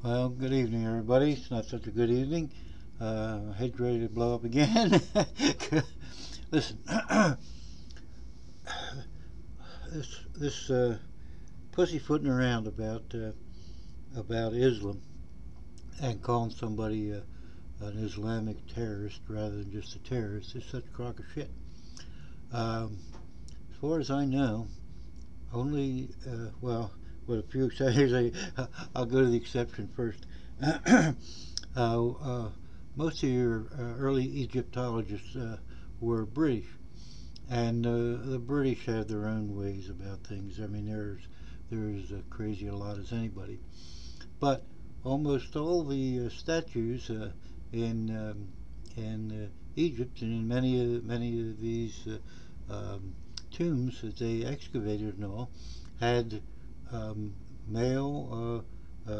Well, good evening, everybody. It's not such a good evening. My head's ready to blow up again. Listen, this pussyfooting around about Islam and calling somebody an Islamic terrorist rather than just a terrorist is such a crock of shit. As far as I know, only with a few exceptions, I'll go to the exception first. Most of your early Egyptologists were British, and the British have their own ways about things. I mean, there's crazy a lot as anybody, but almost all the statues in Egypt and in many of these tombs that they excavated and all had um, male what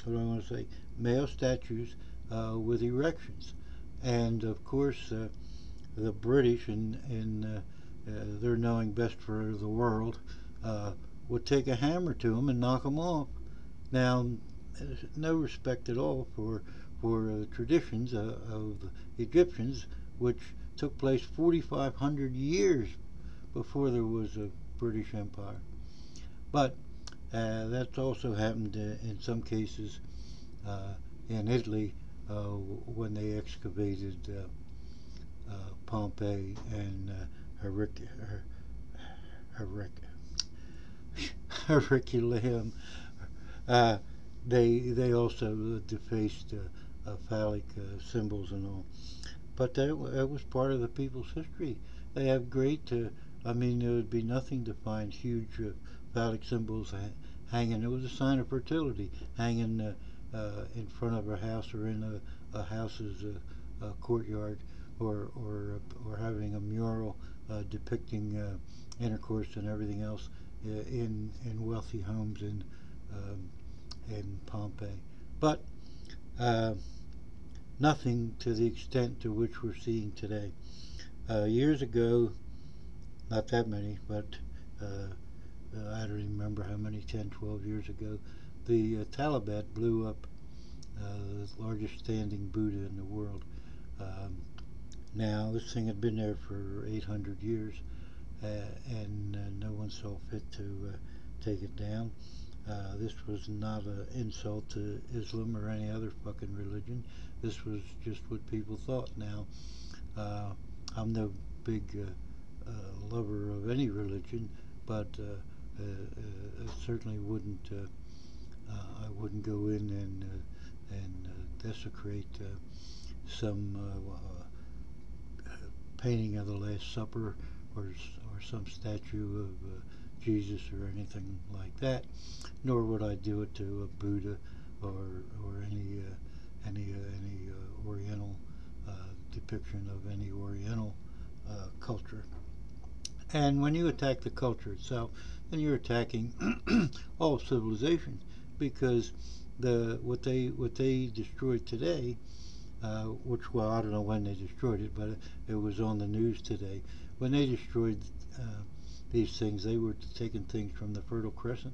do I want to say, male statues with erections, and of course the British in their knowing best for the world uh, would take a hammer to them and knock them off. Now, no respect at all for the traditions of the Egyptians, which took place 4,500 years before there was a British Empire. But that's also happened in some cases uh, in Italy when they excavated Pompeii and Herculaneum. Uh, they also defaced phallic symbols and all. But that was part of the people's history. They have great. I mean, there would be nothing to find huge phallic symbols hanging. It was a sign of fertility, hanging in front of a house or in a house's courtyard, or having a mural depicting intercourse and everything else in wealthy homes um, in Pompeii. But uh, nothing to the extent to which we're seeing today. Years ago, not that many, but I don't remember how many, 10, 12 years ago, the Taliban blew up the largest standing Buddha in the world. Um, Now, this thing had been there for 800 years, and no one saw fit to take it down. This was not an insult to Islam or any other fucking religion. This was just what people thought. Now, uh, I'm no big lover of any religion, but I certainly I wouldn't go in and desecrate some painting of the Last Supper or some statue of Jesus or anything like that. Nor would I do it to a Buddha or any Oriental depiction of any Oriental culture. And when you attack the culture itself, then you're attacking all of civilization, because what they destroyed today, which, well, I don't know when they destroyed it, but it was on the news today. When they destroyed these things, they were taking things from the Fertile Crescent,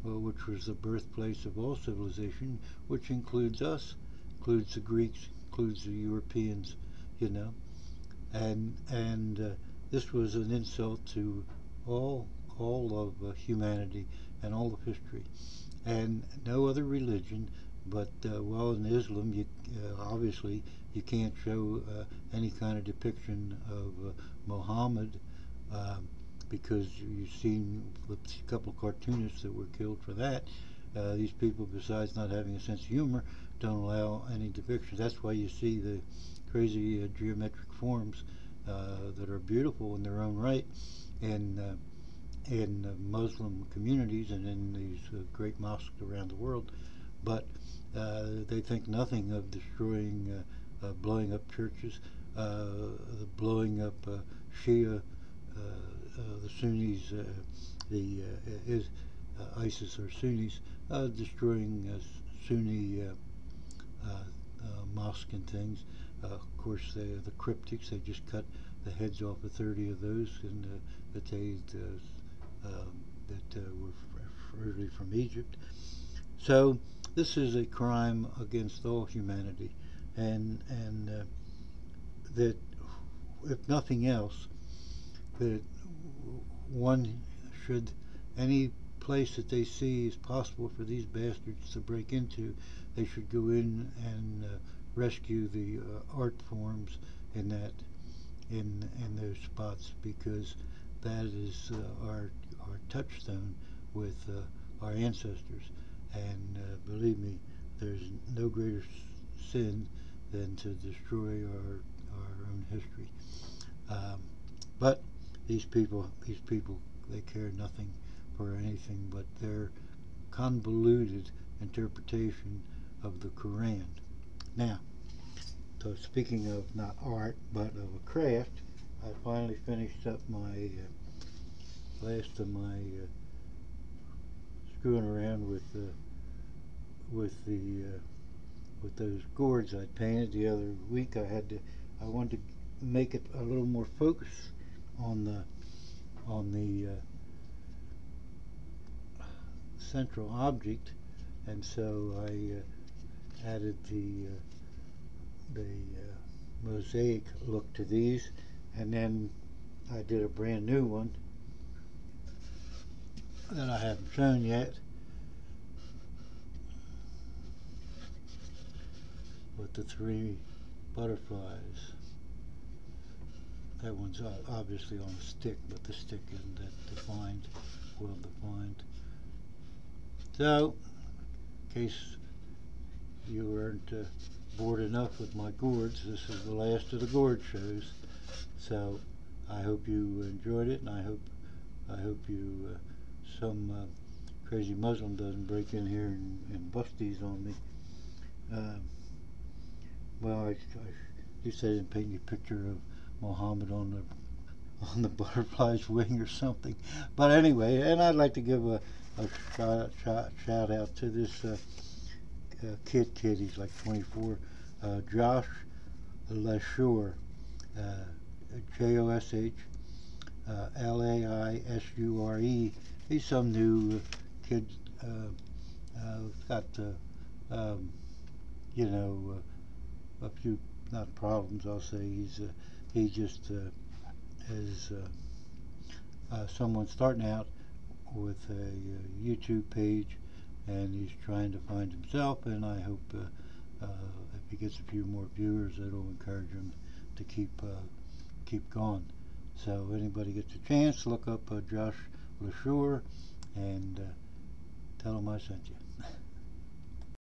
which was the birthplace of all civilization, which includes us, includes the Greeks, includes the Europeans, you know, and this was an insult to all all of humanity and all of history, and no other religion. But well, in Islam, you obviously you can't show any kind of depiction of Muhammad, um, because you've seen a couple of cartoonists that were killed for that. These people, besides not having a sense of humor, don't allow any depictions. That's why you see the crazy geometric forms that are beautiful in their own right in Muslim communities and in these great mosques around the world. But they think nothing of destroying, blowing up churches, blowing up Shia, the Sunnis, the is ISIS or Sunnis, destroying Sunni mosque and things. Of course, the cryptics, they just cut the heads off of 30 of those, and that were originally from Egypt. So this is a crime against all humanity, and that if nothing else, that one should, any place that they see is possible for these bastards to break into, they should go in and rescue the art forms in that in those spots, because that is our touchstone with our ancestors. And believe me, there's no greater sin than to destroy our own history. But these people, they care nothing for anything but their convoluted interpretation of the Koran. Now, so speaking of not art but of a craft, I finally finished up my last of my screwing around with those gourds I painted the other week. I wanted to make it a little more focus on the central object, and so I added the mosaic look to these, and then I did a brand new one that I haven't shown yet with the 3 butterflies. That one's obviously on a stick, but the stick isn't that defined, well defined. So, in case you weren't bored enough with my gourds, this is the last of the gourd shows. So I hope you enjoyed it, and I hope you some crazy Muslim doesn't break in here and bust these on me. Well, at least I didn't paint you a picture of Muhammad on the butterfly's wing or something. But anyway, and I'd like to give a shout out to this kid, he's like 24, Josh LAISURE, Josh LAISURE. He's some new kid, got you know, a few, not problems, I'll say. He just is someone starting out with a YouTube page, and he's trying to find himself, and I hope if he gets a few more viewers, it'll encourage him to keep going. So anybody gets a chance, look up Josh LAISURE and tell him I sent you.